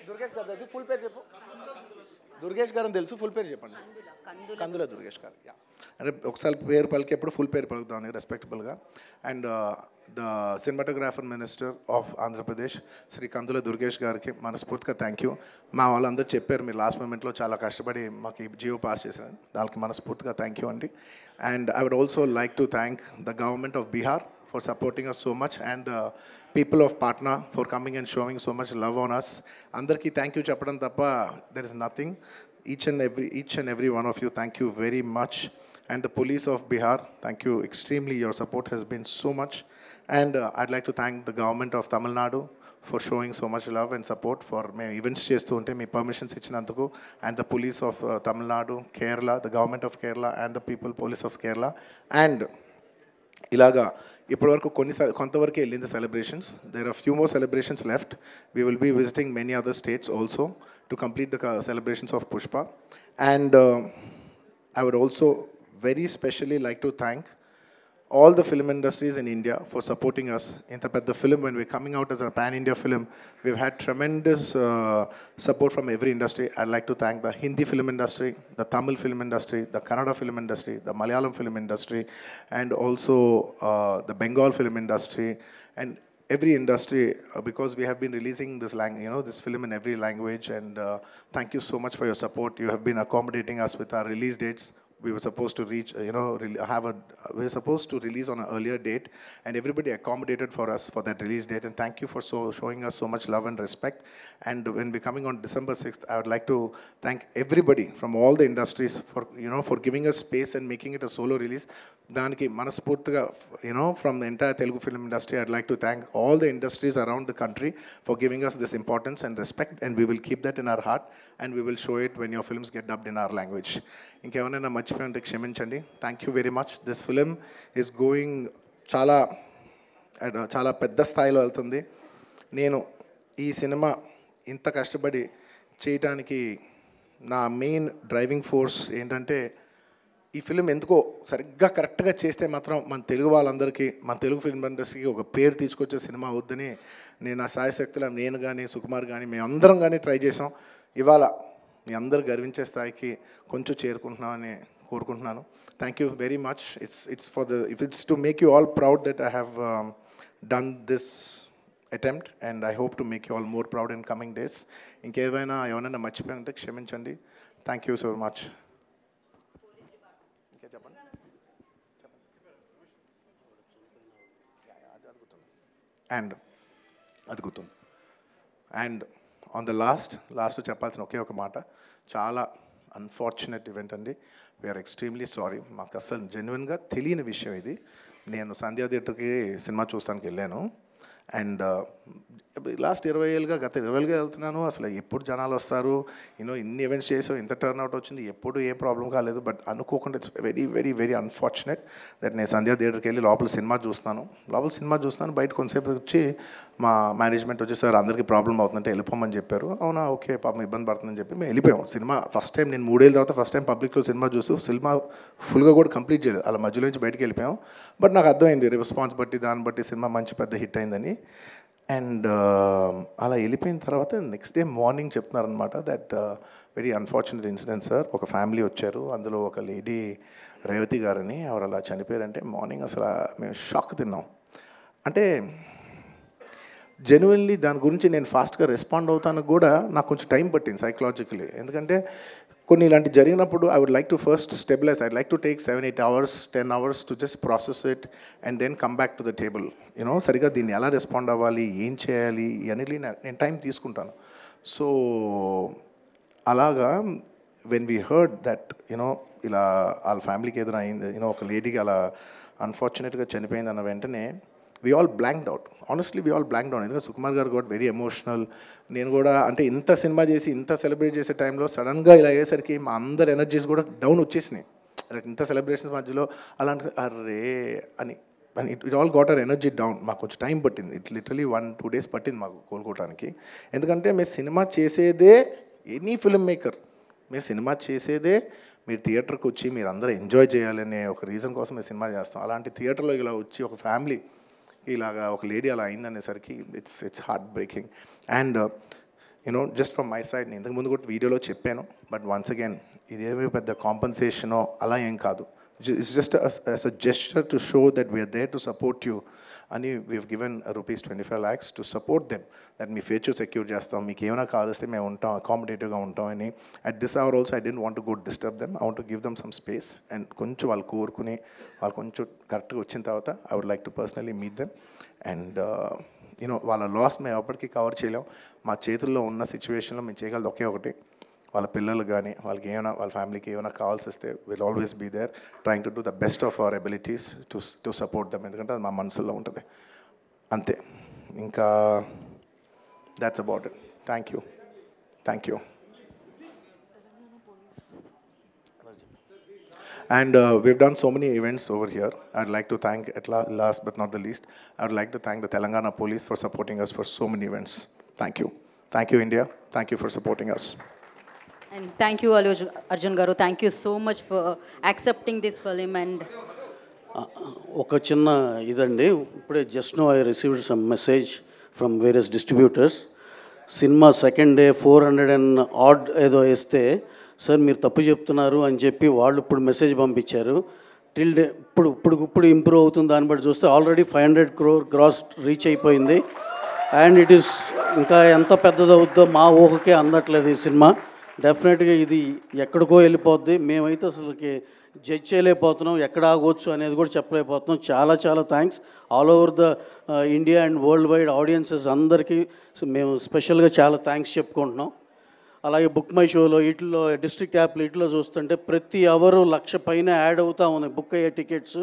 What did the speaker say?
దుర్గేష్ గారు తెలుసు, ఫుల్ పేరు చెప్పు. దుర్గేష్ గారు తెలుసు, ఫుల్ పేరు చెప్పండి. కందుల దుర్గేష్ గారు. యా, అంటే ఒకసారి పేరు పలికేప్పుడు ఫుల్ పేరు పలుకుతామని రెస్పెక్టబుల్గా. And the cinematographer minister of Andhra Pradesh Shri Kandula Durgesh గారికి మనస్ఫూర్తిగా థ్యాంక్ యూ. మా వాళ్ళందరూ చెప్పారు మీరు లాస్ట్ మూమెంట్లో చాలా కష్టపడి మాకు ఈ జియో పాస్ చేశారు, దానికి మనస్ఫూర్తిగా థ్యాంక్ యూ అండి. And I would also like to thank the government of Bihar for supporting us so much, and the people of Patna for coming and showing so much love on us. Andarki thank you chappadam tappa there is nothing. Each and every one of you, thank you very much. And the police of Bihar, thank you extremely, your support has been so much. And I'd like to thank the government of Tamil Nadu for showing so much love and support for me events chestu unte me permissions ichinanduku, and the police of Tamil Nadu, Kerala, the government of Kerala, and the people police of Kerala. And ఇలాగా ఇప్పటివరకు కొంతవరకు వెళ్ళింది celebrations. There are few more celebrations left. We will be visiting many other states also to complete the celebrations of Pushpa. And I would also very specially like to thank all the film industries in India for supporting us. In the film, when we're coming out as a pan-India film, we've had tremendous support from every industry. I'd like to thank the Hindi film industry, the Tamil film industry, the Kannada film industry, the Malayalam film industry, and also the Bengal film industry, and every industry, because we have been releasing this film in every language. And thank you so much for your support. You have been accommodating us with our release dates. We were supposed to reach, we were supposed to release on an earlier date, and everybody accommodated for us for that release date. And thank you for showing us so much love and respect. And when we're coming on December 6th, I would like to thank everybody from all the industries for giving us space and making it a solo release. Daniki manaspurtiga, from the entire Telugu film industry, I'd like to thank all the industries around the country for giving us this importance and respect, and we will keep that in our heart, and we will show it when your films get dubbed in our language. ఇంకేమైనా మర్చిపోయింటే క్షమించండి. Thank you very much. This film is going చాలా పెద్ద స్థాయిలో వెళ్తుంది. నేను ఈ cinema ఇంత కష్టపడి చేయటానికి నా మెయిన్ డ్రైవింగ్ ఫోర్స్ ఏంటంటే, ఈ ఫిలిం ఎందుకో సరిగ్గా కరెక్ట్గా చేస్తే మాత్రం మన తెలుగు వాళ్ళందరికీ, మన తెలుగు ఫిల్మ్ ఇండస్ట్రీకి ఒక పేరు తీసుకొచ్చే సినిమా అవుద్దని నేను నా సాయశక్తుల నేను కానీ సుకుమార్ కానీ మేమందరం కానీ ట్రై చేసాం. ఇవాళ మీ అందరు గర్వించే స్థాయికి కొంచెం చేరుకుంటున్నామని కోరుకుంటున్నాను. Thank you very much. It's to make you all proud that I have done this attempt, and I hope to make you all more proud in coming days. ఎవరైనా మర్చిపోయింటే క్షమించండి. Thank you so much. చెప్పండి. And అది గుర్తుంది. And on the last చెప్పాల్సిన ఒక మాట, చాలా unfortunate event అండి. We are extremely sorry. మాకు అసలు జెన్యున్గా తెలియని విషయం ఇది. నేను సంధ్యా థియేటర్కి సినిమా చూస్తానికి వెళ్ళాను, అండ్ లాస్ట్ 20 ఏళ్ళుగా గత 20 ఏళ్ళుగా వెళ్తున్నాను. అసలు ఎప్పుడు జనాలు వస్తారు, ఇన్ని ఈవెంట్స్ చేసాం, ఇంత టర్న్అవుట్ వచ్చింది, ఎప్పుడు ఏం ప్రాబ్లం కాలేదు. బట్ అనుకోకుండా it's very very very unfortunate that నేను సంధ్యా థియేటర్కి వెళ్ళి లోపల సినిమా చూస్తున్నాను. బయట కొంతసేపు వచ్చి మా మేనేజ్మెంట్ వచ్చి, సార్ అందరికీ ప్రాబ్లం అవుతుందంటే వెళ్ళిపోమని చెప్పారు. అవునా, ఓకే, పాపం ఇబ్బంది పడుతుందని చెప్పి మేము వెళ్ళిపోయాం. సినిమా ఫస్ట్ టైం నేను 3 ఏళ్ళ తర్వాత ఫస్ట్ టైం పబ్లిక్లో సినిమా చూస్తూ సినిమా ఫుల్గా కూడా కంప్లీట్ చేయలేదు, అలా మధ్యలో నుంచి బయటకు వెళ్ళిపోయాం. బట్ నాకు అర్థమైంది రెస్పాన్స్ బట్టి, దాన్ని బట్టి సినిమా మంచి పెద్ద హిట్ అయిందని. అండ్ అలా వెళ్ళిపోయిన తర్వాత నెక్స్ట్ డే మార్నింగ్ చెప్తున్నారనమాట that very unfortunate incident sir, ఒక ఫ్యామిలీ వచ్చారు, అందులో ఒక లేడీ రేవతి గారని ఆవిడ అలా చనిపోయారంటే మార్నింగ్ అసలు మేము షాక్ తిన్నాం. అంటే జెన్యున్లీ దాని గురించి నేను ఫాస్ట్గా రెస్పాండ్ అవుతానికి కూడా నాకు కొంచెం టైం పట్టింది సైకలాజికలీ. ఎందుకంటే కొన్ని ఇలాంటి జరిగినప్పుడు I would like to first stabilize. I like to take 7-8 hours 10 hours to just process it and then come back to the table. సరిగా దీన్ని ఎలా రెస్పాండ్ అవ్వాలి, ఏం చేయాలి అనేది నేను టైం తీసుకుంటాను. సో అలాగా వెన్ వీ హర్డ్ దట్ ఇలా వాళ్ళ ఫ్యామిలీకి ఏదైనా అయింది, ఒక లేడీకి అలా అన్ఫార్చునేట్గా చనిపోయింది అన్న వెంటనే we all blanked out. Honestly, we all blanked out. ఎందుకంటే సుకుమార్ గారు got very emotional. నేను కూడా అంటే ఇంత సినిమా చేసి ఇంత సెలబ్రేట్ చేసే టైంలో సడన్గా ఇలా అయ్యేసరికి మా అందరి ఎనర్జీస్ కూడా డౌన్ వచ్చేసినాయి. ఇంత సెలబ్రేషన్స్ మధ్యలో అలాంటి అర్రే అని it all got our energy down. మాకు కొంచెం టైం పట్టింది. ఇట్ లిటరలీ 1-2 days పట్టింది మాకు కోలుకోవడానికి. ఎందుకంటే మేము సినిమా చేసేదే, ఎనీ ఫిల్మ్ మేకర్ మీరు సినిమా చేసేదే మీరు థియేటర్కి వచ్చి మీరు అందరూ ఎంజాయ్ చేయాలనే ఒక రీజన్ కోసం మేము సినిమా చేస్తాం. అలాంటి థియేటర్లో ఇలా వచ్చి ఒక ఫ్యామిలీ ఇలాగా ఒక లేడీ అలా అయిందనేసరికి it's heartbreaking. And you know just from my side, నేను ఇంతకుముందు కూడా వీడియోలో చెప్పాను, బట్ వన్స్ అగైన్ ఇదేమీ పెద్ద కాంపన్సేషనో అలా ఏం కాదు. It's just as a gesture to show that we are there to support you అని we've given rupees 25 lakhs to support them, that మీ ఫ్యూచర్ సెక్యూర్ చేస్తాం, మీకు ఏమైనా కావాల్స్తే మేము ఉంటాం, అకామిడేటివ్గా ఉంటాం అని. At this hour also I didn't want to go disturb them, I want to give them some space. And కొంచెం వాళ్ళు కోరుకుని వాళ్ళు కొంచెం కరెక్ట్గా వచ్చిన తర్వాత I would like to personally meet them. And you know వాళ్ళ లాస్ మేము ఎప్పటికీ కవర్ చేయలేం. మా చేతుల్లో ఉన్న సిచ్యువేషన్లో మేము చేయగలదు ఒకే ఒకటి, వాళ్ళ పిల్లలు కానీ వాళ్ళకి ఏమైనా వాళ్ళ ఫ్యామిలీకి ఏమైనా కావాల్సి వస్తే will always be there trying to do the best of our abilities to support them. ఎందుకంటే అది మా మనసులో ఉంటుంది అంతే. ఇంకా that's about it. Thank you. And we've done so many events over here. I'd like to thank, at last but not the least, I would like to thank the Telangana Police for supporting us for so many events. Thank you India, thank you for supporting us. And thank you Allu Arjun garu, thank you so much for accepting this film. And ఒక చిన్న ఇదండి, ఇప్పుడే just now I received some message from various distributors. సినిమా second day 400 and odd ఏదో వేస్తే sir మీరు తప్పు చెప్తున్నారు అని చెప్పి వాళ్ళు ఇప్పుడు మెసేజ్ పంపించారు. టిల్ డే ఇప్పుడు ఇంప్రూవ్ అవుతుంది, దాన్ని బట్టి చూస్తే ఆల్రెడీ 500 crore గ్రాస్ రీచ్ అయిపోయింది. అండ్ ఇట్ ఈస్ ఇంకా ఎంత పెద్దదవుద్దో మా ఊహకే అందట్లేదు ఈ సినిమా. డెఫినెట్గా ఇది ఎక్కడికో వెళ్ళిపోద్ది. మేమైతే అసలుకి జడ్జ్ చేయలేకపోతున్నాం, ఎక్కడ ఆగవచ్చు అనేది కూడా చెప్పలేకపోతున్నాం. చాలా thanks all over the India and world wide audiences అందరికీ మేము స్పెషల్గా చాలా థ్యాంక్స్ చెప్పుకుంటున్నాం. అలాగే బుక్ మై షోలో వీటిలో డిస్ట్రిక్ట్ యాప్లు వీటిలో చూస్తుంటే ప్రతి అవరు 1,00,000 పైన యాడ్ అవుతూ ఉన్నాయి బుక్ అయ్యే టికెట్స్.